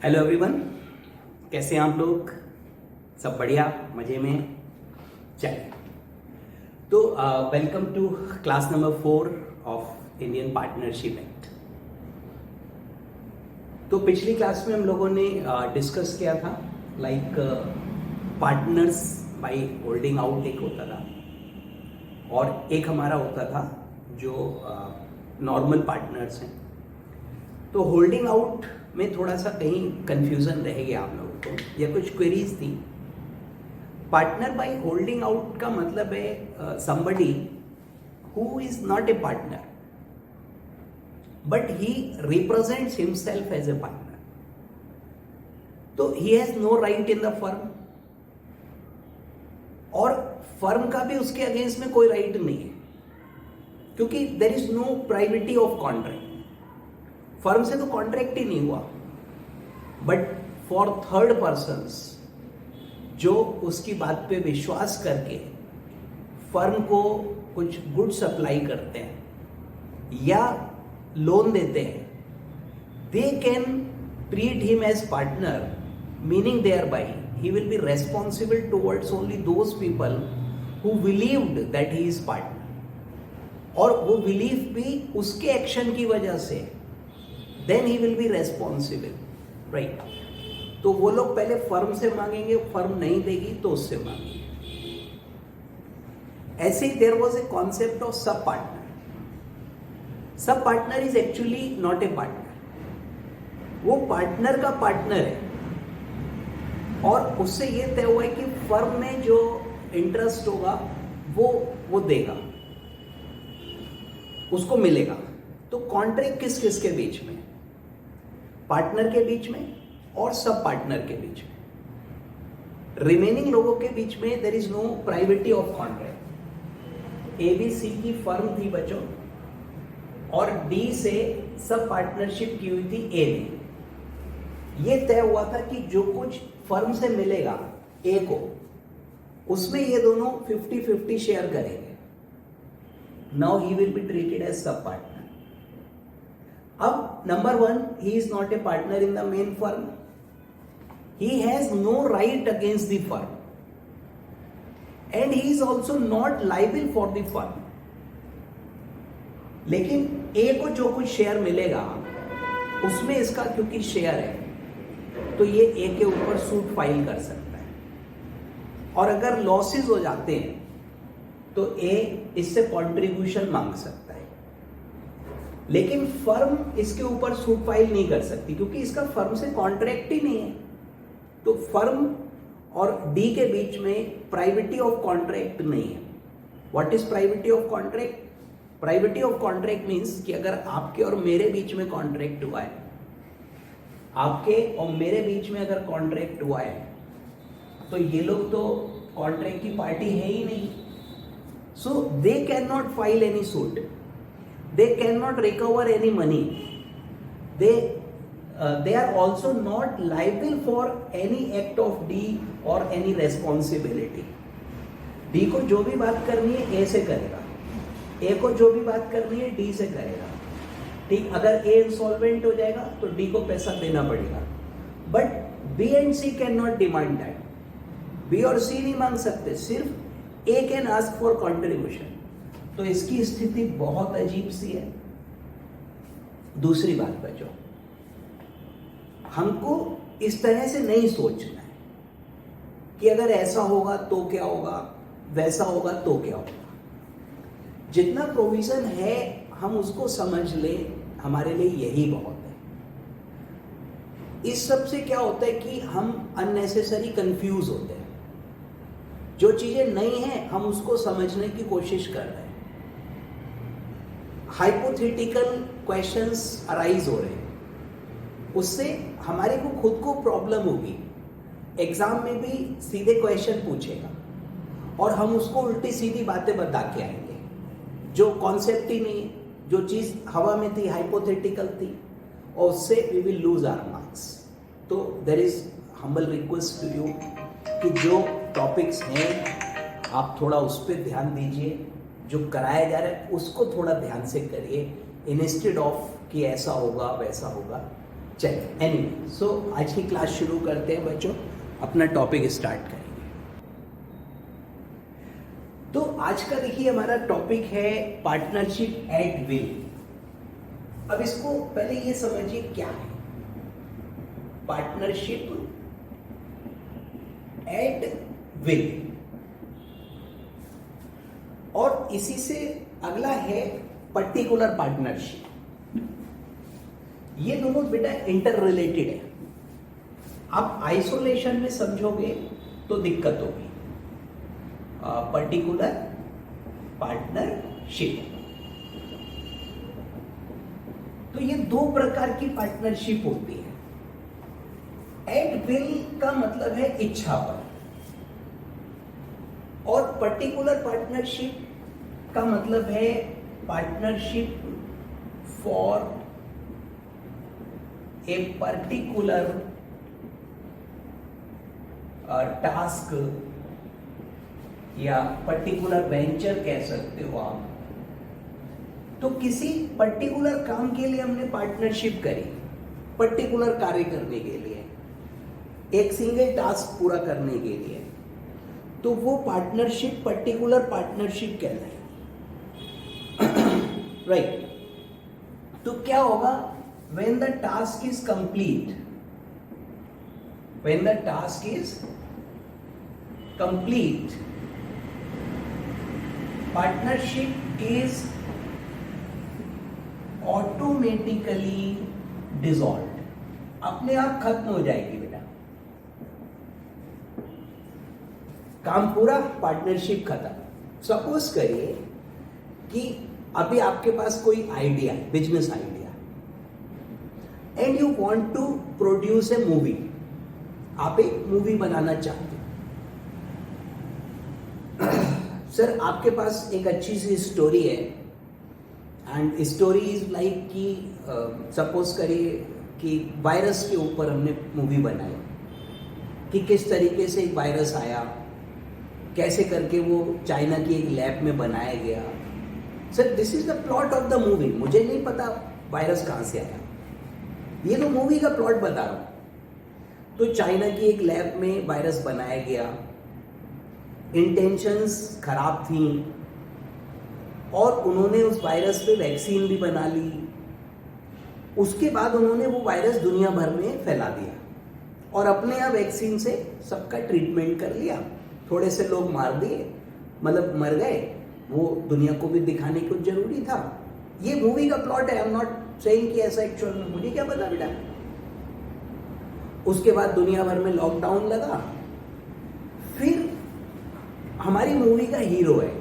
Hello everyone, कैसे हैं आप लोग? सब बढ़िया, मज़े में? चलिए, तो welcome to class number 4 of Indian partnership act. तो पिछली क्लास में हम लोगों ने डिस्कस किया था like partners by holding out एक होता था और एक हमारा होता था जो नॉर्मल पार्टनर्स हैं। तो होल्डिंग आउट में थोड़ा सा कहीं कंफ्यूजन रह गया आप लोगों को या कुछ क्वेरीज थी। पार्टनर बाय होल्डिंग आउट का मतलब है somebody who is not a partner but he represents himself as a partner. तो he has no right in the firm और फर्म का भी उसके अगेंस्ट में कोई राइट नहीं है क्योंकि there is no privity of contract. Firm से तो कॉन्ट्रैक्ट ही नहीं हुआ, बट फॉर थर्ड पर्सन्स जो उसकी बात पे विश्वास करके फर्म को कुछ गुड सप्लाई करते हैं या लोन देते हैं, they can treat him as partner, meaning thereby he will be responsible towards only those people who believed that he is partner. और वो बिलीफ भी उसके एक्शन की वजह से then he will be responsible, right? तो वो लोग पहले फर्म से मांगेंगे, फर्म नहीं देगी तो उससे मांगेंगे। ऐसे ही there was a concept of sub partner. Sub partner is actually not a partner, वो पार्टनर का पार्टनर है और उससे ये तय हुआ है कि फर्म में जो इंटरेस्ट होगा वो देगा, उसको मिलेगा। तो कॉन्ट्रैक्ट किस किस के बीच में? पार्टनर के बीच में और सब पार्टनर के बीच में। रिमेनिंग लोगों के बीच में there is no privity of contract. ABC की फर्म थी बच्चों और डी से सब पार्टनरशिप की हुई थी ए ने। ये तय हुआ था कि जो कुछ फर्म से मिलेगा ए को, उसमें ये दोनों 50-50 शेयर करेंगे। Now he will be treated as sub partner. अब number 1, he is not a partner in the main firm. He has no right against the firm, and he is also not liable for the firm. लेकिन A को जो कुछ share मिलेगा उसमें इसका क्योंकि share है तो ये A के ऊपर सूट फाइल कर सकता है और अगर लॉसेस हो जाते हैं तो A इससे कंट्रीब्यूशन मांग सकता है। लेकिन फर्म इसके ऊपर सूट फाइल नहीं कर सकती क्योंकि इसका फर्म से कॉन्ट्रैक्ट ही नहीं है। तो फर्म और डी के बीच में प्राइवेटी ऑफ कॉन्ट्रैक्ट नहीं है। What is privity of contract? Privity of contract means कि अगर आपके और मेरे बीच में कॉन्ट्रैक्ट हुआ है, आपके और मेरे बीच में अगर कॉन्ट्रैक्ट हुआ है तो ये लोग तो कॉन्ट्रैक्ट की पार्टी है ही नहीं, so they can not file any suit, they cannot recover any money, they are also not liable for any act of D or any responsibility. D को जो भी बात करनी है A से करेगा, A को जो भी बात करनी है D से करेगा। ठीक, अगर A इंसॉल्वेंट हो जाएगा तो D को पैसा देना पड़ेगा, but B and C cannot demand that. B और C नहीं मांग सकते, सिर्फ A can ask for contribution। तो इसकी स्थिति बहुत अजीब सी है। दूसरी बात बच्चों, हमको इस तरह से नहीं सोचना है कि अगर ऐसा होगा तो क्या होगा, वैसा होगा तो क्या होगा। जितना प्रोविजन है हम उसको समझ लें, हमारे लिए यही बहुत है। इस सब से क्या होता है कि हम अननेसेसरी कंफ्यूज होते हैं। जो चीजें नहीं है हम उसको समझने की कोशिश कर रहे हैं। हाइपोथेटिकल क्वेश्चंस अराइज हो रहे हैं, उससे हमारे को खुद को प्रॉब्लम होगी। एग्जाम में भी सीधे क्वेश्चन पूछेगा और हम उसको उल्टी सीधी बातें बता के आएंगे जो कॉन्सेप्ट ही नहीं है, जो चीज़ हवा में थी, हाइपोथेटिकल थी, और उससे we will lose our marks. तो there is humble request to you कि जो टॉपिक्स हैं आप थोड़ा उस पर ध्यान दीजिए, जो कराया जा रहा है उसको थोड़ा ध्यान से करिए, इंस्टेड ऑफ कि ऐसा होगा वैसा होगा। चलिए एनीवे, सो आज की क्लास शुरू करते हैं बच्चों, अपना टॉपिक स्टार्ट करेंगे। तो आज का देखिए हमारा टॉपिक है पार्टनरशिप एट विल। अब इसको पहले ये समझिए क्या है पार्टनरशिप एट विल, और इसी से अगला है पर्टिकुलर पार्टनरशिप। ये दोनों बेटा इंटर रिलेटेड है। आप आइसोलेशन में समझोगे तो दिक्कत होगी। पर्टिकुलर पार्टनरशिप, तो ये दो प्रकार की पार्टनरशिप होती है। एट विल का मतलब है इच्छा पर, और पर्टिकुलर पार्टनरशिप का मतलब है partnership for a particular task या पर्टिकुलर वेंचर कह सकते हो आप। तो किसी पर्टिकुलर काम के लिए हमने पार्टनरशिप करी, पर्टिकुलर कार्य करने के लिए, एक सिंगल टास्क पूरा करने के लिए, तो वो पार्टनरशिप पर्टिकुलर पार्टनरशिप कहलाएगी। राइट। तो क्या होगा when the task is complete, when the task is complete, partnership is automatically dissolved, अपने आप खत्म हो जाएगी बेटा। काम पूरा, पार्टनरशिप खत्म। सपोज करिए कि अभी आपके पास कोई आइडिया है, business idea, and you want to produce a movie. आप एक मूवी बनाना चाहते हो। सर आपके पास एक अच्छी सी स्टोरी है, एंड स्टोरी इज लाइक कि सपोज करिए कि वायरस के ऊपर हमने मूवी बनाई, कि किस तरीके से एक वायरस आया, कैसे करके वो चाइना की एक लैब में बनाया गया। Sir this is the plot of the movie. मुझे नहीं पता वायरस कहाँ से आया, ये तो मूवी का प्लॉट बता रहा हूं। तो चाइना की एक लैब में वायरस बनाया गया, इंटेंशंस खराब थी, और उन्होंने उस वायरस पे वैक्सीन भी बना ली। उसके बाद उन्होंने वो वायरस दुनिया भर में फैला दिया, और अपने यहाँ वैक्सीन से सबका ट्रीटमेंट कर लिया। थोड़े से लोग मार दिए, मतलब मर गए, वो दुनिया को भी दिखाने को जरूरी था। ये मूवी का प्लॉट है। आई एम नॉट सेइंग कि ऐसा एक्चुअल में, मुझे क्या पता बेटा। उसके बाद दुनिया भर में लॉकडाउन लगा। फिर हमारी मूवी का हीरो है,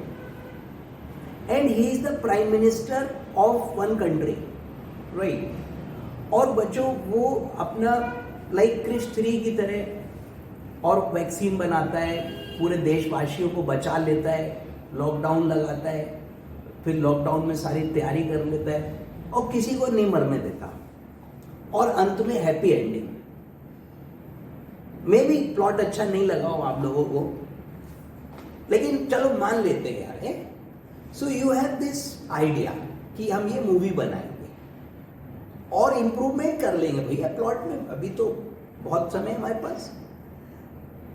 and he is the prime minister of one country, right. और बच्चों वो अपना लाइक क्रिश 3 की तरह और वैक्सीन बनाता है, पूरे देशवासियों को बचा लेता है, लॉकडाउन लगाता है, फिर लॉकडाउन में सारी तैयारी कर लेता है, और किसी को नहीं मरने देता, और अंत में हैप्पी एंडिंग। मे भी प्लॉट अच्छा नहीं लगा हो आप लोगों को, लेकिन चलो मान लेते हैं यार। So you have this idea कि हम ये मूवी बनाएंगे और इंप्रूवमेंट कर लेंगे भैया प्लॉट में, अभी तो बहुत समय हमारे पास।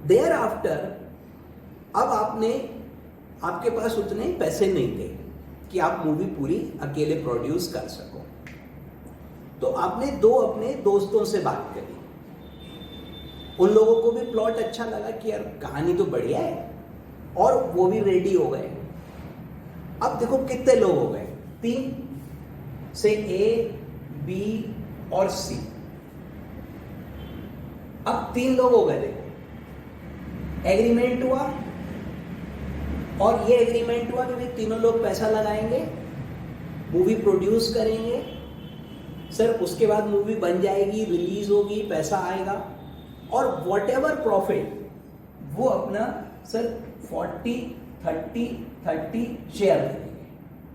देयर आफ्टर अब आपके पास उतने पैसे नहीं थे कि आप मूवी पूरी अकेले प्रोड्यूस कर सको। तो आपने अपने दोस्तों से बात करी, उन लोगों को भी प्लॉट अच्छा लगा कि यार कहानी तो बढ़िया है, और वो भी रेडी हो गए। अब देखो कितने लोग हो गए, 3 से ए, बी और सी। अब 3 लोग हो गए। देखो एग्रीमेंट हुआ, और ये एग्रीमेंट हुआ कि भाई तीनों लोग पैसा लगाएंगे, मूवी प्रोड्यूस करेंगे। सर उसके बाद मूवी बन जाएगी, रिलीज होगी, पैसा आएगा, और वॉट एवर प्रॉफिट वो अपना सर 40-30 शेयर करेंगे।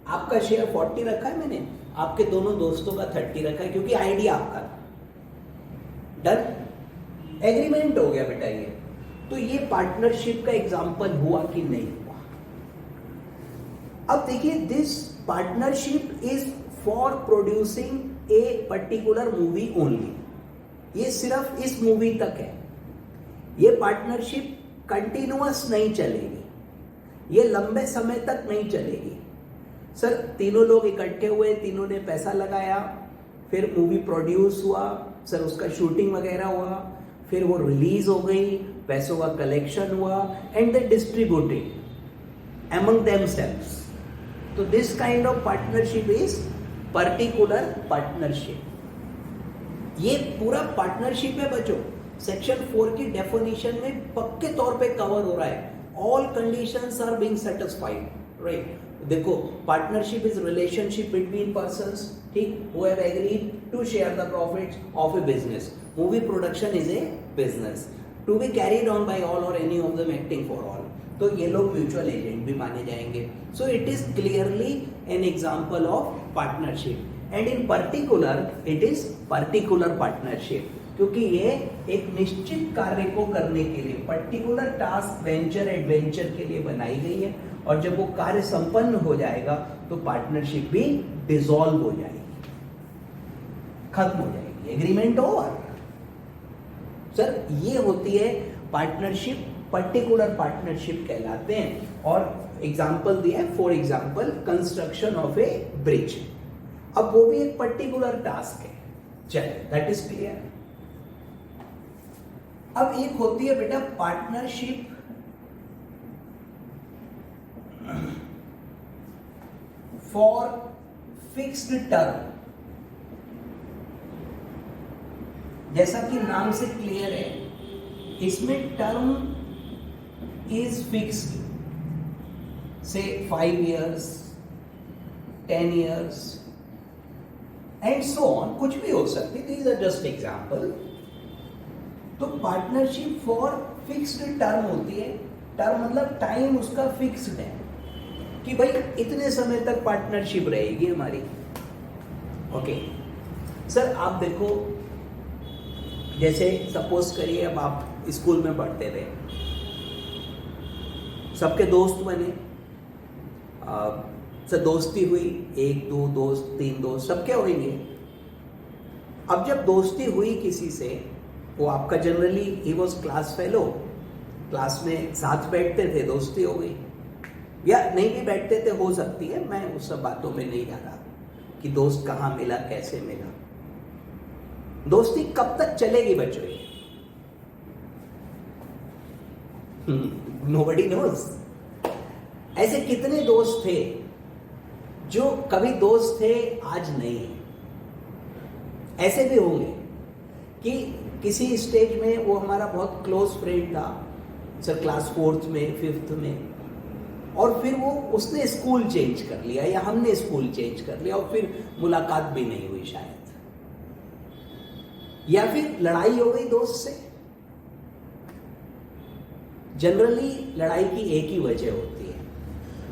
आपका शेयर 40 रखा है मैंने, आपके दोनों दोस्तों का 30 रखा है, क्योंकि आइडिया आपका था। डन, एग्रीमेंट हो गया बेटा ये। तो ये पार्टनरशिप का एग्जाम्पल हुआ कि नहीं हुआ। अब देखिए, this partnership is for producing a particular movie only. ये सिर्फ इस मूवी तक है। ये पार्टनरशिप कंटिन्यूअस नहीं चलेगी, ये लंबे समय तक नहीं चलेगी। सर तीनों लोग इकट्ठे हुए, तीनों ने पैसा लगाया, फिर मूवी प्रोड्यूस हुआ, सर उसका शूटिंग वगैरह हुआ, फिर वो रिलीज हो गई, पैसों का कलेक्शन हुआ and they distributed among themselves. तो this kind of partnership is particular partnership. ये पूरा पार्टनरशिप है बच्चों, सेक्शन 4 की डेफिनेशन में पक्के तौर पे कवर हो रहा है। All conditions are being satisfied, right. देखो partnership is relationship between persons, ठीक, who have agreed to share the profits of a business. Movie production is a business to be carried on by all or any of them acting for all. तो ये लोग mutual agent भी माने जाएंगे। So it is clearly an example of partnership and in particular it is particular partnership, क्योंकि ये एक निश्चित कार्य को करने के लिए, पर्टिकुलर टास्क, वेंचर, एडवेंचर के लिए बनाई गई है। और जब वो कार्य संपन्न हो जाएगा तो पार्टनरशिप भी डिसॉल्व हो जाएगी, खत्म हो जाएगी, एग्रीमेंट ओवर। सर ये होती है पार्टनरशिप, पर्टिकुलर पार्टनरशिप कहलाते हैं। और एग्जाम्पल दिया है, for example construction of A bridge. अब वो भी एक पर्टिकुलर टास्क है, चलिए दैट इज क्लियर। अब एक होती है बेटा पार्टनरशिप फॉर फिक्स्ड टर्म। जैसा कि नाम से क्लियर है, इसमें टर्म इज फिक्स्ड, से 5 years, 10 years and so on, कुछ भी हो सकती। These are just example. तो पार्टनरशिप फॉर फिक्स्ड टर्म होती है। टर्म मतलब टाइम उसका फिक्स्ड है कि भाई इतने समय तक पार्टनरशिप रहेगी हमारी। ओके सर, आप देखो, जैसे सपोज करिए अब आप स्कूल में पढ़ते थे, सबके दोस्त बने, सर दोस्ती हुई, 1 2 दोस्त, 3 दोस्त, सबके होंगे। अब जब दोस्ती हुई किसी से, वो आपका generally he was class fellow, class में साथ बैठते थे, दोस्ती हो गई, या नहीं भी बैठते थे, हो सकती है, मैं उस सब बातों में नहीं जा रहा कि दोस्त कहाँ मिला, कैसे मिला। दोस्ती कब तक चलेगी बच्चों? Nobody knows. ऐसे कितने दोस्त थे जो कभी दोस्त थे आज नहीं है? ऐसे भी होंगे कि किसी स्टेज में वो हमारा बहुत क्लोज फ्रेंड था, सर क्लास 4th में, 5th में, और फिर वो उसने स्कूल चेंज कर लिया या हमने स्कूल चेंज कर लिया और फिर मुलाकात भी नहीं हुई शायद, या फिर लड़ाई हो गई दोस्त से। जनरली लड़ाई की एक ही वजह होती है,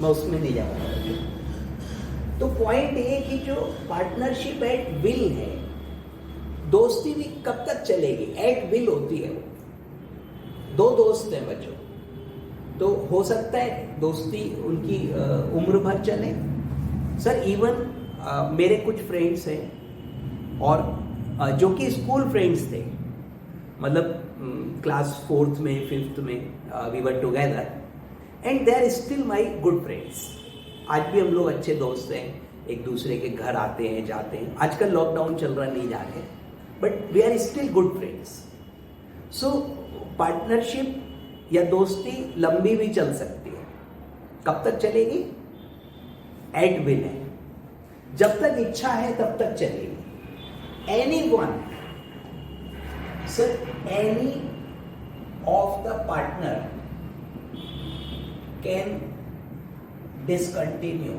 मैं उसमें नहीं जा रहा। तो पॉइंट ये कि जो पार्टनरशिप एट विल है, दोस्ती भी कब तक चलेगी? एट विल होती है। वो 2 दोस्त हैं बच्चों, तो हो सकता है दोस्ती उनकी उम्र भर चले। सर इवन मेरे कुछ फ्रेंड्स हैं और जो कि स्कूल फ्रेंड्स थे, मतलब क्लास 4th में, 5th में we were together and they are still my good friends. आज भी हम लोग अच्छे दोस्त हैं, एक दूसरे के घर आते हैं, जाते हैं। आजकल लॉकडाउन चल रहा, नहीं जा रहे, but we are still good friends. So partnership या दोस्ती लंबी भी चल सकती है। कब तक चलेगी? एट विल है, जब तक इच्छा है तब तक चलेगी। Any one, sir any of the partner can discontinue,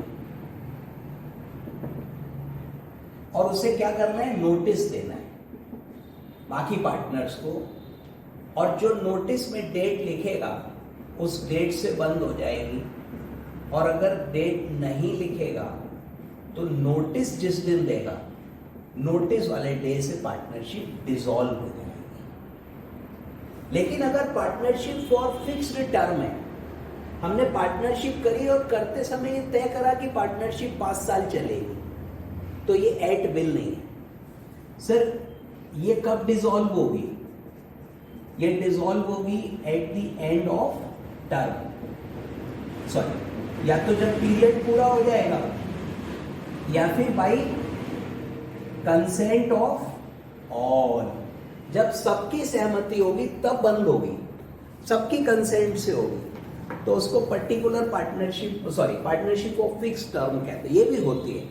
और उसे क्या करना है? नोटिस देना है बाकी पार्टनर्स को, और जो नोटिस में डेट लिखेगा उस डेट से बंद हो जाएगी, और अगर डेट नहीं लिखेगा तो नोटिस जिस दिन देगा, नोटिस वाले डे से पार्टनरशिप डिसॉल्व हो जाएगी। लेकिन अगर पार्टनरशिप फॉर फिक्स्ड टर्म है, हमने पार्टनरशिप करी और करते समय ये तय करा कि पार्टनरशिप 5 साल चलेगी, तो ये एट विल नहीं है। सर ये कब डिसॉल्व होगी? ये डिसॉल्व होगी at the end of term, sorry, या तो जब पीरियड पूरा हो जाएगा या फिर बाई कंसेंट ऑफ ऑल। जब सबकी सहमति होगी तब बंद होगी, सबकी कंसेंट से होगी, तो उसको particular partnership of fix term कहते हैं। ये भी होती है।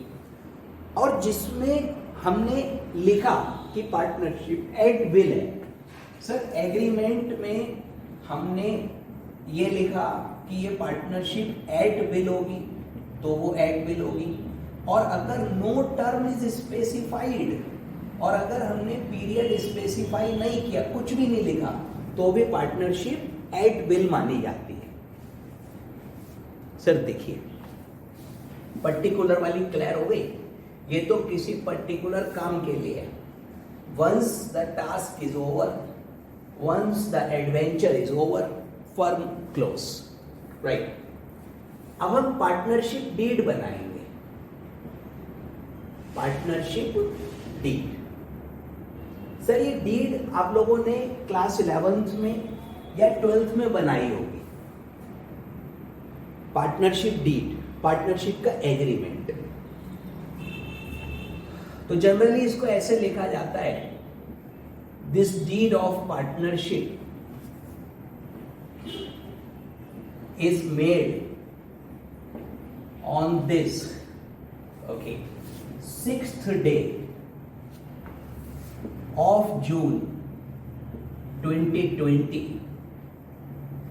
और जिसमें हमने लिखा कि पार्टनरशिप एट विल है, सर एग्रीमेंट में हमने ये लिखा कि ये पार्टनरशिप एट विल होगी, तो वो एट विल होगी। और अगर नो टर्म इज स्पेसिफाइड, और अगर हमने पीरियड स्पेसिफाई नहीं किया, कुछ भी नहीं लिखा, तो भी पार्टनरशिप एट विल मानी जाती है। सर देखिए, पर्टिकुलर वाली क्लियर हो गई? ये तो किसी पर्टिकुलर काम के लिए है। Once the task is over, once the adventure is over, firm close, right. अब हम पार्टनरशिप डीड बनाएंगे, पार्टनरशिप डीड। सर ये डीड आप लोगों ने क्लास 11th में या 12th में बनाई होगी। पार्टनरशिप डीड, पार्टनरशिप का एग्रीमेंट। तो जनरली इसको ऐसे लिखा जाता है, this deed of partnership is made on this 6th day of June 2020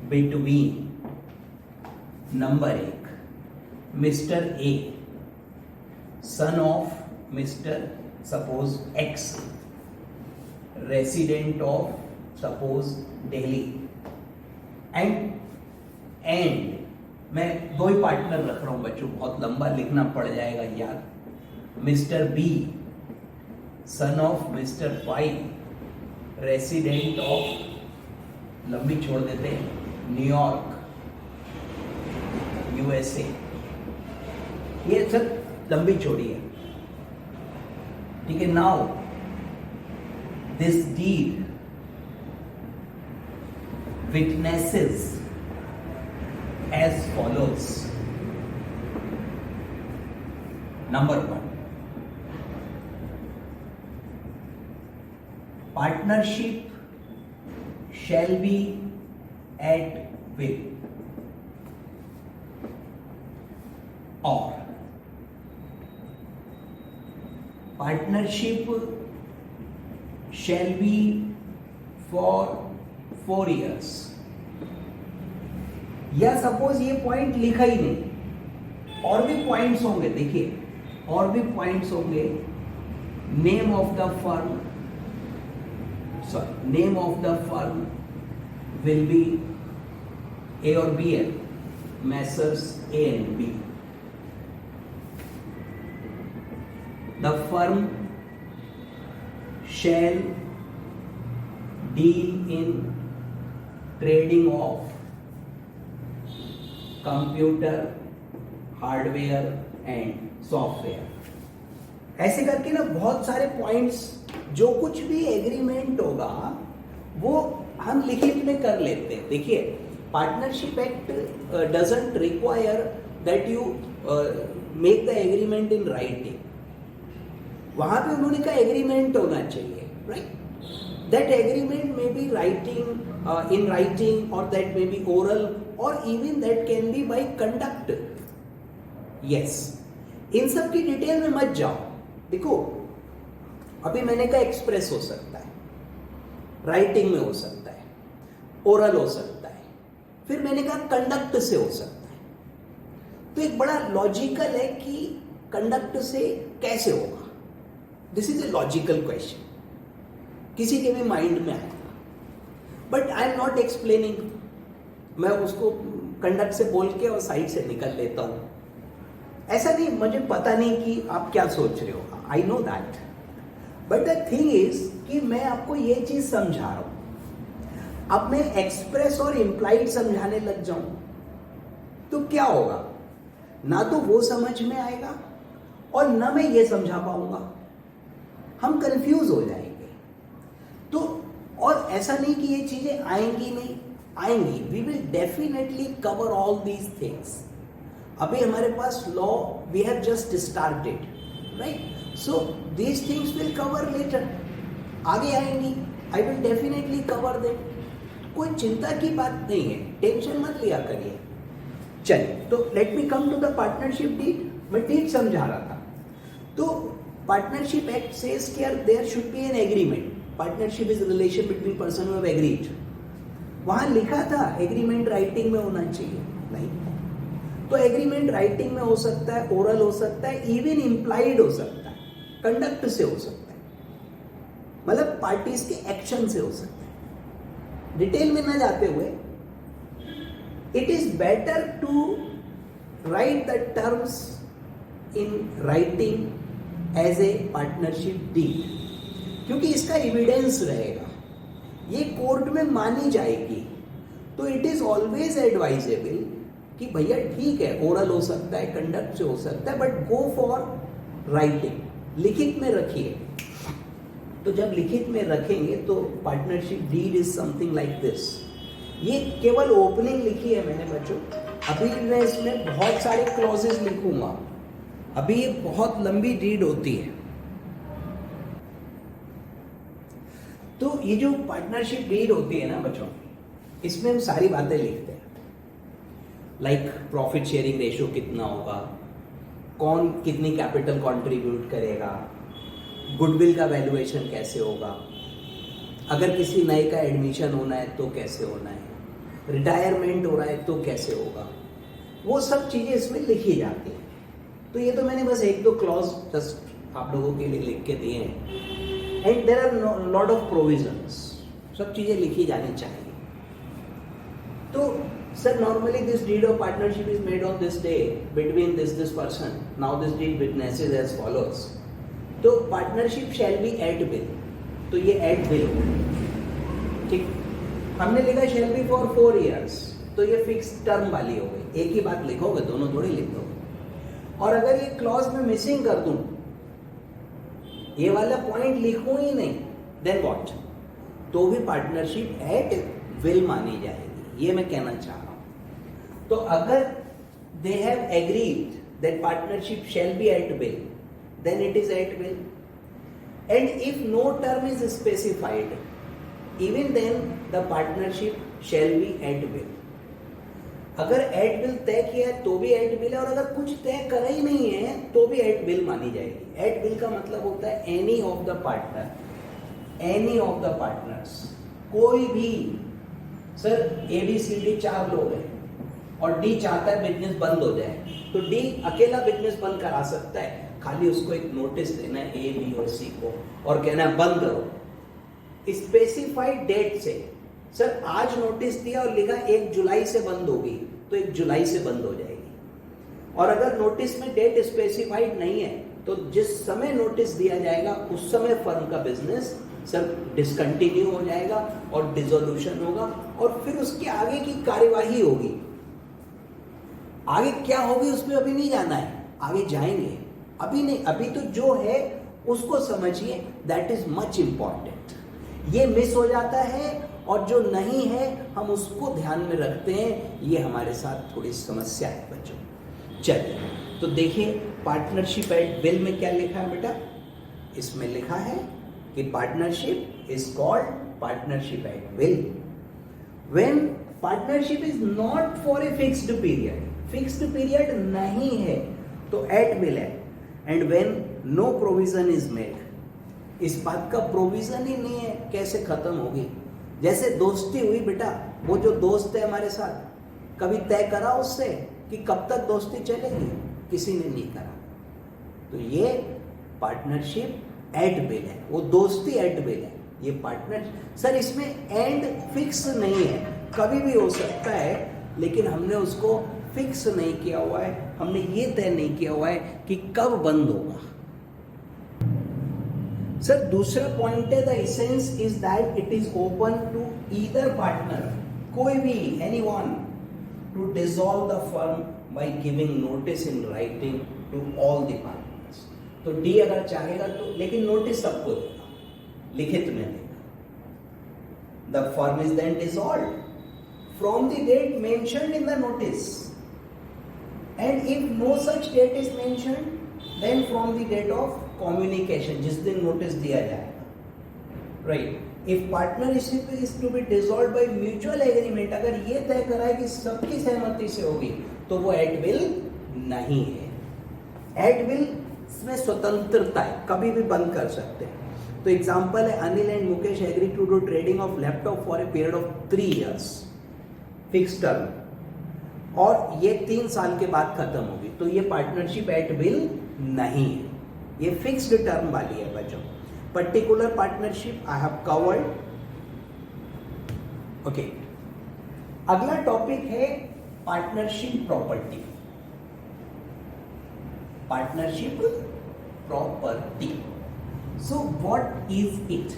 between number 1 Mr. A, son of Mr. suppose X, resident of suppose Delhi, and मैं दो ही partner रख रहा हूं बच्चों, बहुत लंबा लिखना पड़ जाएगा यार। Mister B, son of mister Y, resident of, लंबी छोड़ देते हैं, न्यूयॉर्क यूएसए। ये सब लंबी छोड़ी है, ठीक है। Now this deed witnesses as follows. Number 1, partnership shall be at will, or partnership shall be for 4 years, या सपोज ये पॉइंट लिखा ही नहीं, और भी पॉइंट्स होंगे, देखिए और भी पॉइंट्स होंगे। Name of the firm, sorry, name of the firm will be A और बी है, messrs A and B. The firm shall deal in trading of computer, hardware and software. ऐसे करके ना बहुत सारे पॉइंट्स, जो कुछ भी एग्रीमेंट होगा वो हम लिखित में कर लेते हैं। देखिए, partnership act doesn't require that you make the agreement in writing. वहां पे उन्होंने कहा एग्रीमेंट होना चाहिए, right. That agreement may be writing, in writing, or that may be oral, or even that can be by conduct. Yes, इन सब की detail में मत जाओ। देखो, अभी मैंने कहा एक्सप्रेस हो सकता है, राइटिंग में हो सकता है, ओरल हो सकता है, फिर मैंने कहा कंडक्ट से हो सकता है। तो एक बड़ा लॉजिकल है कि कंडक्ट से कैसे होगा। This is a logical question, किसी के भी माइंड में आएगा, but I am not explaining. मैं उसको कंडक्ट से बोल के और साइड से निकल लेता हूं। ऐसा नहीं, मुझे पता नहीं कि आप क्या सोच रहे हो, I know that, but the thing is कि मैं आपको ये चीज समझा रहा हूं। अब मैं एक्सप्रेस और इम्प्लाइड समझाने लग जाऊं तो क्या होगा, ना तो वो समझ में आएगा और ना मैं ये समझा पाऊंगा, हम कंफ्यूज हो जाएंगे। ऐसा नहीं कि ये चीजें आएंगी नहीं, आएंगी. We will definitely cover all these things. अभी हमारे पास law we have just started, right? So these things will cover later. आगे आएंगी. I will definitely cover them. कोई चिंता की बात नहीं है, टेंशन मत लिया करिए. चलिए, तो let me come to the partnership deed. मैं डीड समझा रहा था. तो पार्टनरशिप एक्ट सेज कि there should be an agreement. Partnership is relation between person who have agreed. वहां लिखा था एग्रीमेंट राइटिंग में होना चाहिए, नहीं? तो एग्रीमेंट राइटिंग में हो सकता है, ओरल हो सकता है, इवन इम्प्लाइड हो सकता है, कंडक्ट से हो सकता है, मतलब पार्टीज के एक्शन से हो सकता है. डिटेल में ना जाते हुए, it is better to write the terms in writing as a partnership deed, क्योंकि इसका एविडेंस रहेगा, ये कोर्ट में मानी जाएगी. तो इट इज ऑलवेज एडवाइजेबल कि भैया ठीक है, ओरल हो सकता है, कंडक्ट से हो सकता है, बट गो फॉर राइटिंग. लिखित में रखिए. तो जब लिखित में रखेंगे तो partnership deed is something like this. ये केवल ओपनिंग लिखी है मैंने बच्चों. अभी मैं इसमें बहुत सारे क्लॉजेस लिखूंगा. अभी ये बहुत लंबी डीड होती है. तो ये जो पार्टनरशिप डीड होती है ना बच्चों, इसमें हम सारी बातें लिखते हैं. लाइक प्रॉफिट शेयरिंग रेशियो कितना होगा, कौन कितनी कैपिटल कंट्रीब्यूट करेगा, गुडविल का वैल्यूएशन कैसे होगा, अगर किसी नए का एडमिशन होना है तो कैसे होना है, रिटायरमेंट हो रहा है तो कैसे होगा, वो सब चीज़ें इसमें लिखी जाती हैं. तो ये तो मैंने बस एक दो क्लॉज जस्ट आप लोगों के लिए लिख के दिए हैं. And there are lot of provisions. सब चीज़ें लिखी जानी चाहिए. तो sir normally this deed of partnership is made on this day between this person. Now this deed witnesses as follows. तो partnership shall be at will. तो ये eight will, ठीक. हमने लिखा शैल बी फॉर 4 years, तो ये fix term वाली हो गई. एक ही बात लिखोगे, दोनों थोड़ी लिख दोगे. और अगर ये क्लॉज में मिसिंग कर दूं, ये वाला पॉइंट लिखूं ही नहीं, देन व्हाट? तो भी पार्टनरशिप एट विल मानी जाएगी. ये मैं कहना चाह रहा हूं. तो अगर they have agreed that partnership shall be at will, then it is at will. And if no term is specified, even then the partnership shall be at will. अगर at will तय किया है तो भी at will है, और अगर कुछ तय करा ही नहीं है तो भी at will मानी जाएगी. At will का मतलब होता है any of the partner, any of the partners. कोई भी. Sir A B C D 4 लोग हैं और D चाहता है बिजनेस बंद हो जाए, तो D अकेला बिजनेस बंद करा सकता है. खाली उसको एक नोटिस देना है ए बी और सी को और कहना है बंद करो स्पेसिफाइड डेट से. सर आज नोटिस दिया और लिखा 1 जुलाई से बंद होगी, तो 1 जुलाई से बंद हो जाएगी. और अगर नोटिस में डेट स्पेसिफाइड नहीं है तो जिस समय नोटिस दिया जाएगा उस समय फर्म का बिजनेस सर डिसकंटिन्यू हो जाएगा और डिसोल्यूशन होगा, और फिर उसके आगे की कार्यवाही होगी. आगे क्या होगी उसमें अभी नहीं जाना है, आगे जाएंगे, अभी नहीं. अभी तो जो है उसको समझिए, दैट इज मच इंपॉर्टेंट. ये मिस हो जाता है और जो नहीं है हम उसको ध्यान में रखते हैं. ये हमारे साथ थोड़ी समस्या है बच्चों. चलिए, तो देखिए पार्टनरशिप एट विल में क्या लिखा है बेटा. इसमें लिखा है कि partnership is called partnership at will when partnership is not for a fixed period. Fixed period नहीं है तो एट विल है. And when no provision is made, इस बात का प्रोविजन ही नहीं है कैसे खत्म होगी. जैसे दोस्ती हुई बेटा, वो जो दोस्त है हमारे साथ, कभी तय करा उससे कि कब तक दोस्ती चलेगी? किसी ने नहीं करा. तो ये पार्टनरशिप एट विल है, वो दोस्ती एट विल है. ये पार्टनर सर इसमें एंड फिक्स नहीं है, कभी भी हो सकता है, लेकिन हमने उसको फिक्स नहीं किया हुआ है. हमने ये तय नहीं किया हुआ है कि कब बंद होगा. सर दूसरा पॉइंट है the essence is that it is open to either partner, कोई भी anyone, to dissolve the firm by giving notice in writing to all the partners. तो डी अगर चाहेगा तो, लेकिन नोटिस सबको देगा, लिखित में देगा. the firm is then dissolved from the date mentioned in the notice, and if no such date is mentioned, then from the date of communication, जिस दिन नोटिस दिया जाएगा, right? If partnership is to be dissolved by mutual agreement, अगर ये तय करा है कि सबकी सहमति से होगी, तो वो एट विल नहीं है। एट विल में स्वतंत्रता है, कभी भी बंद कर सकते हैं। तो एग्जाम्पल है, Anil and Mukesh agree to do trading of laptop for a period of 3 years fix term, और ये 3 साल के बाद खत्म होगी, तो ये पार्टनरशिप एट विल नहीं है, ये फिक्स्ड टर्म वाली है बच्चों। Particular partnership I have covered. Okay, अगला टॉपिक है partnership property. Partnership property, so what is it,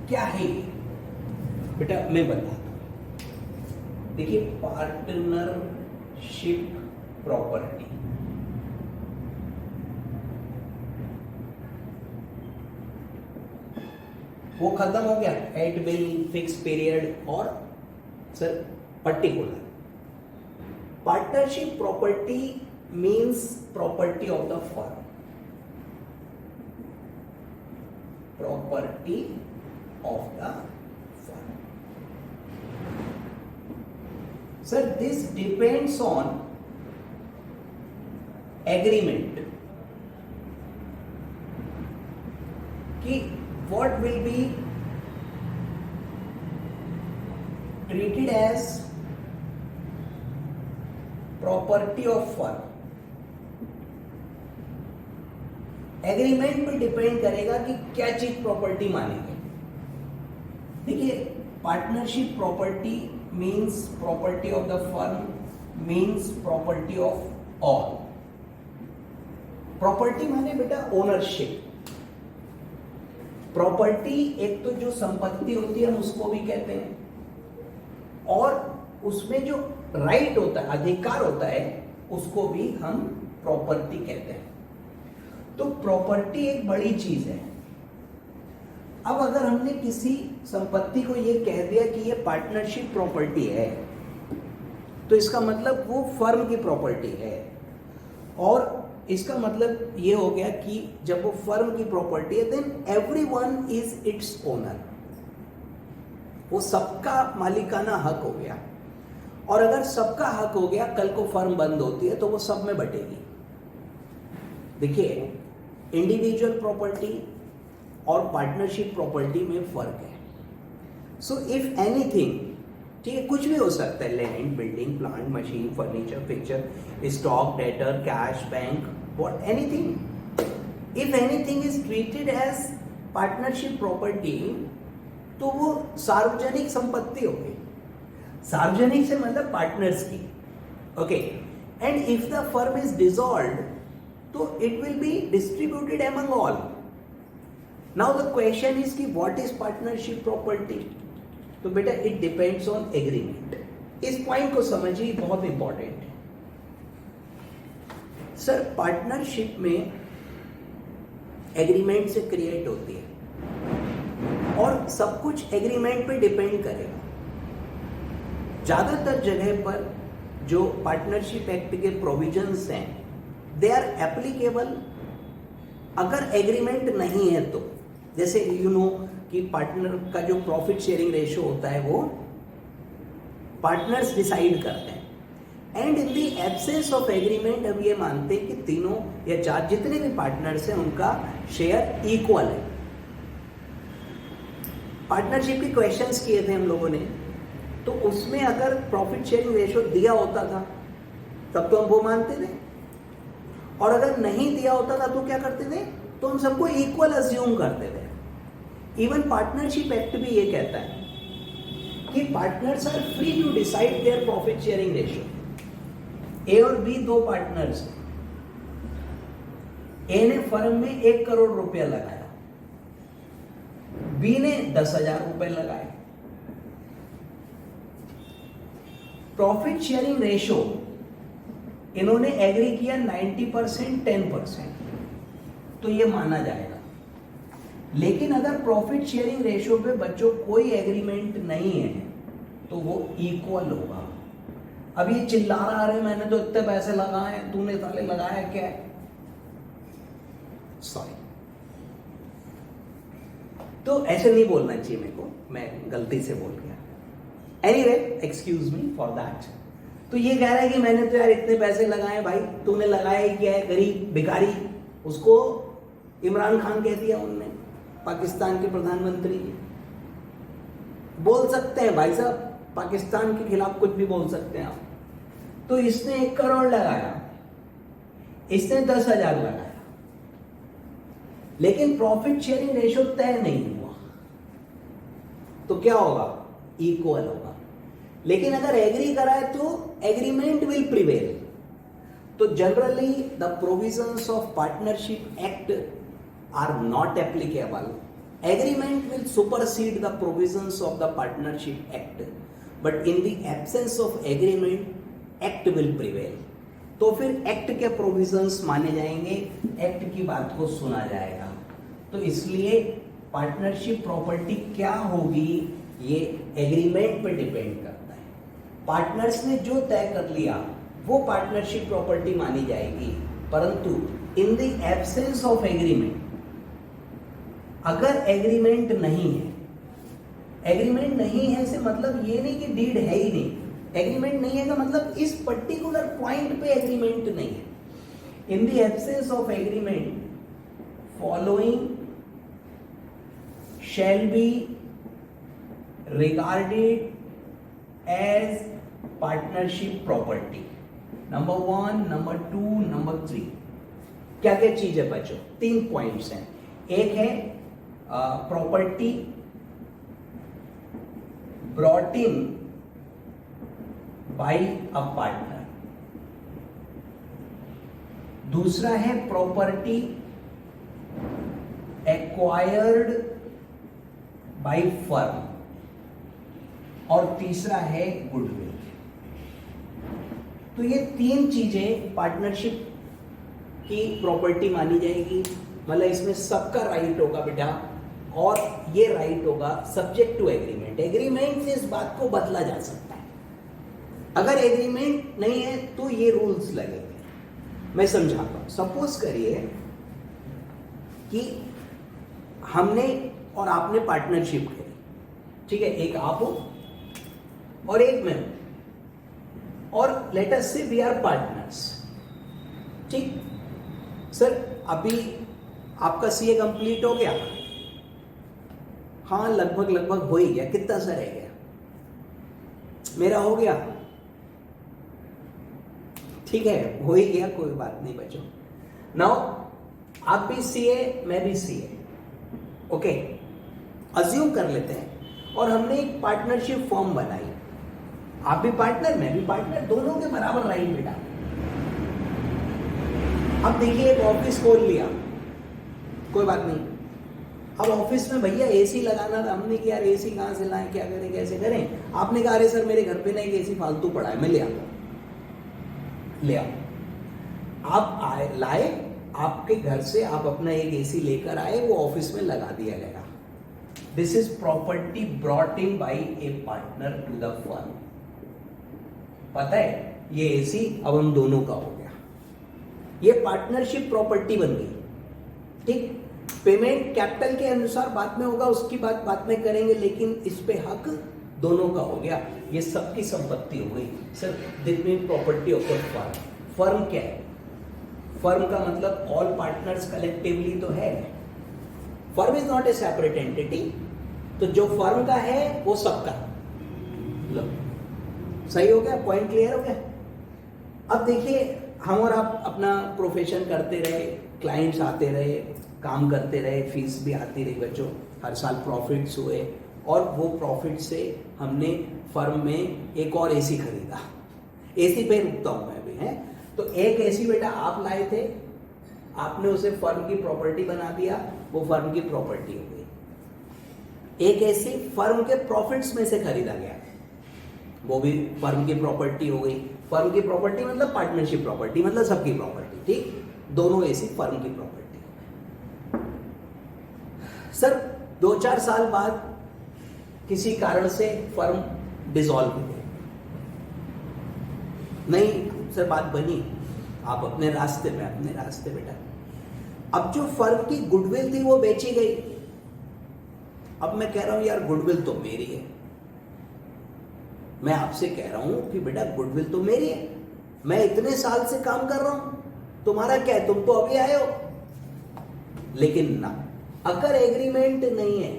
क्या है ये? बेटा मैं बताता हूं। देखिए, पार्टनरशिप प्रॉपर्टी वो खत्म हो गया, एट विल, फिक्स पीरियड और sir particular. Partnership property means property of the firm, property of the firm. Sir this depends on agreement कि what will be treated as property of firm। Agreement पे depend करेगा कि क्या चीज property मानेंगे। देखिए, partnership property means property of the firm, means property of all. Property माने बेटा ओनरशिप। प्रॉपर्टी एक तो जो संपत्ति होती है हम उसको भी कहते हैं, और उसमें जो राइट होता है, अधिकार होता है, उसको भी हम प्रॉपर्टी कहते हैं। तो प्रॉपर्टी एक बड़ी चीज है। अब अगर हमने किसी संपत्ति को ये कह दिया कि ये पार्टनरशिप प्रॉपर्टी है, तो इसका मतलब वो फर्म की प्रॉपर्टी है, और इसका मतलब ये हो गया कि जब वो फर्म की प्रॉपर्टी है, then everyone is its owner, वो सबका मालिकाना हक हो गया। और अगर सबका हक हो गया, कल को फर्म बंद होती है तो वो सब में बटेगी। देखिए, इंडिविजुअल प्रॉपर्टी और पार्टनरशिप प्रॉपर्टी में फर्क है। सो इफ एनीथिंग, ठीक है, कुछ भी हो सकता है, land, building, plant, machine, furniture, picture, stock, debtor, cash, bank, what anything, if anything is treated as partnership property, तो वो सार्वजनिक संपत्ति होगी। सार्वजनिक से मतलब पार्टनर्स की, okay. And if the firm is dissolved, तो it will be distributed among all. Now the question is कि व्हाट इज पार्टनरशिप प्रॉपर्टी? तो बेटा इट डिपेंड्स ऑन एग्रीमेंट। इस पॉइंट को समझिए, बहुत इंपॉर्टेंट है। सर पार्टनरशिप में एग्रीमेंट से क्रिएट होती है और सब कुछ एग्रीमेंट पे डिपेंड करेगा। ज्यादातर जगह पर जो पार्टनरशिप एक्ट के प्रोविजंस हैं, दे आर एप्लीकेबल अगर एग्रीमेंट नहीं है तो। जैसे यू नो कि पार्टनर का जो प्रॉफिट शेयरिंग रेशियो होता है वो पार्टनर्स डिसाइड करते हैं, and in the absence of agreement हम ये मानते हैं कि तीनों या चार जितने भी पार्टनर्स हैं उनका शेयर इक्वल है। पार्टनरशिप के क्वेश्चंस किए थे हम लोगों ने, तो उसमें अगर प्रॉफिट शेयरिंग रेशियो दिया होता था तब तो हम वो मानते थे, और अगर नहीं दिया होता था तो क्या करते थे, तो हम सबको इक्वल अज्यूम करते थे। इवन पार्टनरशिप एक्ट भी ये कहता है कि partners are free to decide their profit sharing ratio. A और बी दो पार्टनर्स हैं। ए ने फर्म में 1 करोड़ रुपया लगाया, बी ने 10,000 रुपए लगाए। प्रॉफिट शेयरिंग रेशियो इन्होंने एग्री किया 90% 10%, तो ये माना जाएगा। लेकिन अगर प्रॉफिट शेयरिंग रेशियो पे बच्चों कोई एग्रीमेंट नहीं है तो वो इक्वल होगा। अब ये चिल्ला रहा है मैंने तो इतने पैसे लगाए, तूने साले लगाया क्या है? सॉरी, तो ऐसे नहीं बोलना चाहिए मेरे को, मैं गलती से बोल गया। Anyway excuse me for that. तो ये कह रहा है कि मैंने तो यार इतने पैसे लगाए, भाई तूने लगाया ही क्या है? गरीब भिखारी, उसको इमरान खान कह दिया उनने, पाकिस्तान के प्रधानमंत्री। बोल सकते हैं भाई साहब, पाकिस्तान के खिलाफ कुछ भी बोल सकते हैं आप। तो इसने 1 करोड़ लगाया, इसने 10,000 लगाया, लेकिन प्रॉफिट शेयरिंग रेशियो तय नहीं हुआ, तो क्या होगा? इक्वल होगा। लेकिन अगर एग्री करा है तो एग्रीमेंट विल प्रिवेल। तो generally the provisions of partnership act are not applicable. Agreement will supersede the provisions of the partnership act, but in the absence of agreement act will prevail. तो फिर act के provisions माने जाएंगे, act की बात को सुना जाएगा। तो इसलिए पार्टनरशिप प्रॉपर्टी क्या होगी ये एग्रीमेंट पे डिपेंड करता है। पार्टनर्स ने जो तय कर लिया वो पार्टनरशिप प्रॉपर्टी मानी जाएगी, परंतु इन द एब्सेंस ऑफ एग्रीमेंट, अगर एग्रीमेंट नहीं है, एग्रीमेंट नहीं है से मतलब ये नहीं कि डीड है ही नहीं, एग्रीमेंट नहीं है का मतलब इस पर्टिकुलर पॉइंट पे एग्रीमेंट नहीं है। In the absence of agreement following shall be regarded as partnership property. Number 1, number 2, number 3। क्या क्या चीज है बच्चों? 3 पॉइंट्स हैं। एक है property brought in bye a partner, दूसरा है प्रॉपर्टी एक्वायर्ड बाय फर्म, और तीसरा है गुडविल। तो ये 3 चीजें पार्टनरशिप की प्रॉपर्टी मानी जाएगी। मतलब इसमें सबका राइट होगा बेटा, और ये राइट होगा सब्जेक्ट टू एग्रीमेंट। एग्रीमेंट से इस बात को बदला जा सकता है। अगर एग्रीमेंट नहीं है तो ये रूल्स लगेंगे। मैं समझाता हूं। सपोज करिए कि हमने और आपने पार्टनरशिप करी, ठीक है? एक आप हो और एक मैं हूं, और लेट अस से वी आर पार्टनर्स, ठीक? सर अभी आपका सीए कंप्लीट हो गया? हाँ लगभग हो ही गया। कितना सा रह गया? मेरा हो गया, ठीक है, हो ही गया, कोई बात नहीं बच्चों। नाउ आप भी सीए, मैं भी सीए, ओके, अज्यूम कर लेते हैं, और हमने एक पार्टनरशिप फॉर्म बनाई। आप भी पार्टनर, मैं भी पार्टनर, दोनों के बराबर राइट बेटा। अब देखिए एक ऑफिस खोल लिया, कोई बात नहीं। अब ऑफिस में भैया एसी लगाना था, हमने कि यार एसी कहाँ से लाएं, क्या करें, कैसे करें? आपने कहा अरे सर मेरे घर पे ना एक एसी फालतू पड़ा है, मैं ले आता, ले आओ। आप लाए, आपके घर से आप अपना एक एसी लेकर आए, वो ऑफिस में लगा दिया गया। This is property brought in by a partner to the firm. पता है ये एसी अब हम दोनों का हो गया, ये पार्टनरशिप प्रॉपर्टी बन गई, ठीक? पेमेंट कैपिटल के अनुसार बाद में होगा, उसकी बात बाद में करेंगे, लेकिन इस पे हक दोनों का हो गया। ये सबकी संपत्ति हो गई। Sir this mean property of the firm. Firm क्या है? फर्म का मतलब ऑल पार्टनर्स कलेक्टिवली तो है। Firm is not A separate entity. तो जो फर्म का है वो सबका। लो सही हो गया, पॉइंट क्लियर हो गया। अब देखिए हम और आप अपना प्रोफेशन करते रहे, क्लाइंट्स आते रहे, काम करते रहे, फीस भी आती रही बच्चों, हर साल प्रॉफिट्स हुए, और वो प्रॉफिट से हमने फर्म में एक और एसी खरीदा। एसी पे रुकता हूं मैं भी, है तो एक एसी बेटा आप लाए थे, आपने उसे फर्म की प्रॉपर्टी बना दिया, वो फर्म की प्रॉपर्टी हो गई। एक एसी फर्म के प्रॉफिट्स में से खरीदा गया, वो भी फर्म की प्रॉपर्टी हो गई। फर्म की प्रॉपर्टी मतलब पार्टनरशिप प्रॉपर्टी, मतलब सबकी प्रॉपर्टी, ठीक? दोनों एसी फर्म की प्रॉपर्टी। सर 2-4 साल बाद किसी कारण से फर्म डिसॉल्व हो गई, नहीं सर बात बनी, आप अपने रास्ते बेटा। अब जो फर्म की गुडविल थी वो बेची गई। अब मैं कह रहा हूं यार गुडविल तो मेरी है, मैं आपसे कह रहा हूं कि बेटा गुडविल तो मेरी है, मैं इतने साल से काम कर रहा हूं, तुम्हारा क्या है, तुम तो अभी आए हो। लेकिन ना, अगर एग्रीमेंट नहीं है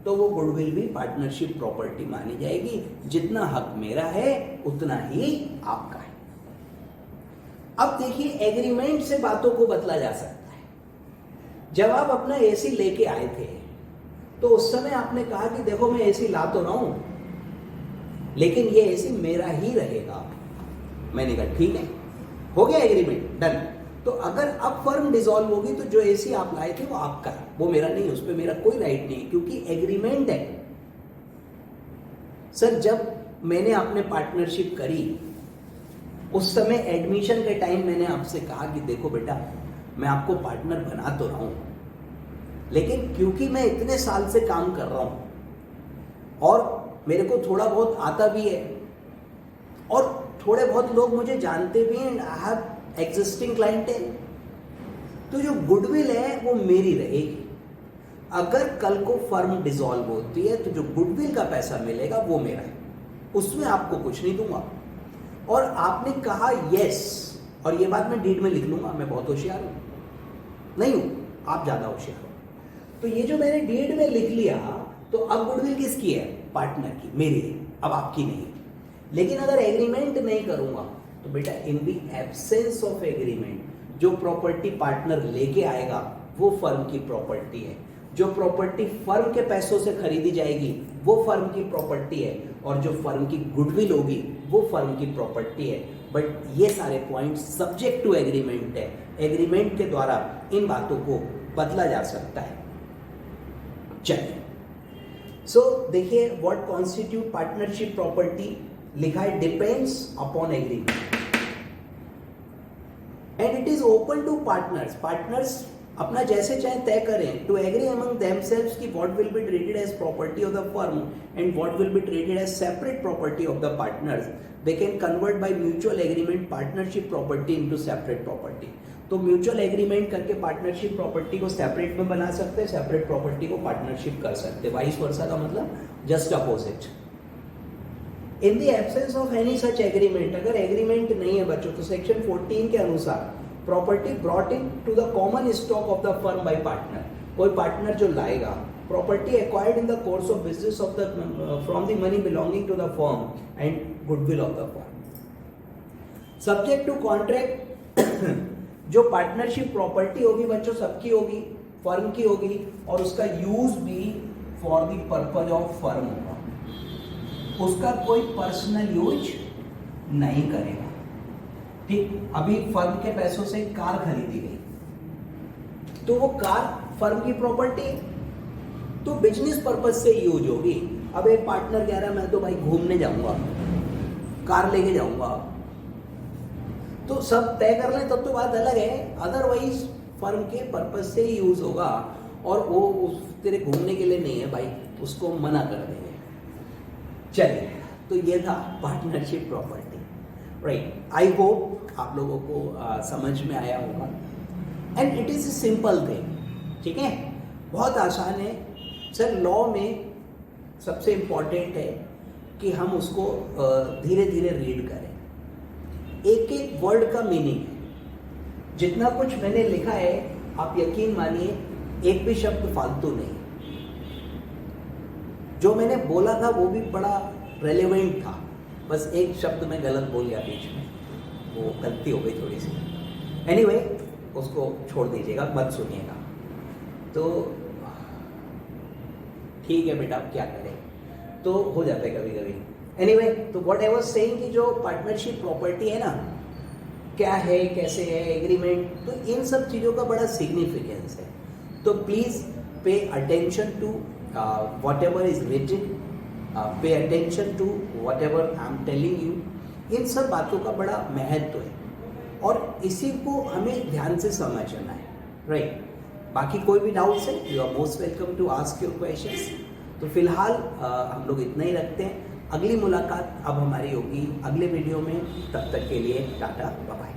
तो वो गुडविल भी पार्टनरशिप प्रॉपर्टी मानी जाएगी, जितना हक मेरा है उतना ही आपका है। अब देखिए एग्रीमेंट से बातों को बदला जा सकता है। जब आप अपना एसी लेके आए थे तो उस समय आपने कहा कि देखो मैं एसी ला तो रहा हूं, लेकिन ये एसी मेरा ही रहेगा। मैंने कहा ठीक है, हो गया एग्रीमेंट डन। तो अगर अब फर्म डिसॉल्व होगी तो जो एसी आप लाए थे वो आपका है, वो मेरा नहीं, उस पर मेरा कोई राइट नहीं, क्योंकि एग्रीमेंट है। सर जब मैंने आपने पार्टनरशिप करी उस समय एडमिशन के टाइम मैंने आपसे कहा कि देखो बेटा मैं आपको पार्टनर बना तो रहा हूं, लेकिन क्योंकि मैं इतने साल से काम कर रहा हूं और मेरे को थोड़ा बहुत आता भी है और थोड़े बहुत लोग मुझे जानते भी हैं, आई हैव एग्जिस्टिंग क्लाइंटेल, तो जो गुडविल है वो मेरी रहेगी। अगर कल को फर्म डिसॉल्व होती है तो जो गुडविल का पैसा मिलेगा वो मेरा है, उसमें आपको कुछ नहीं दूंगा। और आपने कहा यस, और ये बात मैं डीड में लिख लूंगा, मैं बहुत होशियार हूं, नहीं हूं, आप ज्यादा होशियार हो। तो ये जो मैंने डीड में लिख लिया, तो अब गुडविल किसकी है, पार्टनर की, मेरी है, अब आपकी नहीं। लेकिन अगर एग्रीमेंट नहीं करूंगा तो बेटा इन दी एब्सेंस ऑफ एग्रीमेंट जो प्रॉपर्टी पार्टनर लेके आएगा वो फर्म की प्रॉपर्टी है, जो प्रॉपर्टी फर्म के पैसों से खरीदी जाएगी वो फर्म की प्रॉपर्टी है, और जो फर्म की गुडविल होगी वो फर्म की प्रॉपर्टी है। बट ये सारे पॉइंट सब्जेक्ट टू एग्रीमेंट है, एग्रीमेंट के द्वारा इन बातों को बदला जा सकता है। चलिए, सो देखिए व्हाट कॉन्स्टिट्यूट पार्टनरशिप प्रॉपर्टी, लिखा है depends upon agreement and it is open to partners. Partners अपना जैसे चाहे तय करें टू एग्री अमंग देमसेल्व्स कि what will be treated as property of the firm and what will be treated as separate property of the partners. They can convert by mutual agreement partnership property into separate property. तो mutual agreement करके partnership property को separate में बना सकते हैं, separate property को partnership कर सकते हैं, वाइस वर्सा का मतलब just opposite. In the absence of any such agreement, अगर एग्रीमेंट नहीं है बच्चों तो सेक्शन 14 के अनुसार property brought in to the common stock of the firm by partner, कोई पार्टनर जो लाएगा property acquired in the course of business of the from the money belonging to the firm and goodwill of the firm subject to contract. जो partnership property होगी बच्चों सबकी होगी, firm की होगी, और उसका यूज भी for the purpose of firm होगा, उसका कोई पर्सनल यूज नहीं करेगा। ठीक, अभी फर्म के पैसों से कार खरीदी गई तो वो कार फर्म की प्रॉपर्टी है, तो बिजनेस पर्पज से यूज होगी। अब एक पार्टनर कह रहा है मैं तो भाई घूमने जाऊंगा, कार लेके जाऊंगा, तो सब तय कर लें तब तो बात अलग है, अदरवाइज फर्म के पर्पज से ही यूज होगा और वो तेरे घूमने के लिए नहीं है भाई, उसको मना कर देंगे। चलिए, तो ये था partnership property, right. I hope आप लोगों को समझ में आया होगा and it is a simple thing, ठीक है, बहुत आसान है। सर लॉ में सबसे इम्पॉर्टेंट है कि हम उसको धीरे धीरे रीड करें, एक एक वर्ड का मीनिंग है। जितना कुछ मैंने लिखा है आप यकीन मानिए एक भी शब्द फालतू नहीं, जो मैंने बोला था वो भी बड़ा रेलेवेंट था, बस एक शब्द मैं गलत बोल गया बीच में, वो गलती हो गई थोड़ी सी। एनीवे, उसको छोड़ दीजिएगा, मत सुनिएगा। तो ठीक है बेटा, अब क्या करें, तो हो जाता है कभी कभी। एनीवे, तो व्हाट आई वाज सेइंग कि जो पार्टनरशिप प्रॉपर्टी है ना, क्या है, कैसे है, एग्रीमेंट, तो इन सब चीज़ों का बड़ा सिग्निफिकेंस है। तो please pay attention to whatever is written, pay attention to whatever I am telling you, इन सब बातों का बड़ा महत्व है और इसी को हमें ध्यान से समझना है, राइट। बाकी कोई भी डाउट्स है, you are most welcome to ask your questions. तो फिलहाल हम लोग इतना ही रखते हैं। अगली मुलाकात अब हमारी होगी अगले वीडियो में, तब तक के लिए टाटा बाय बाय।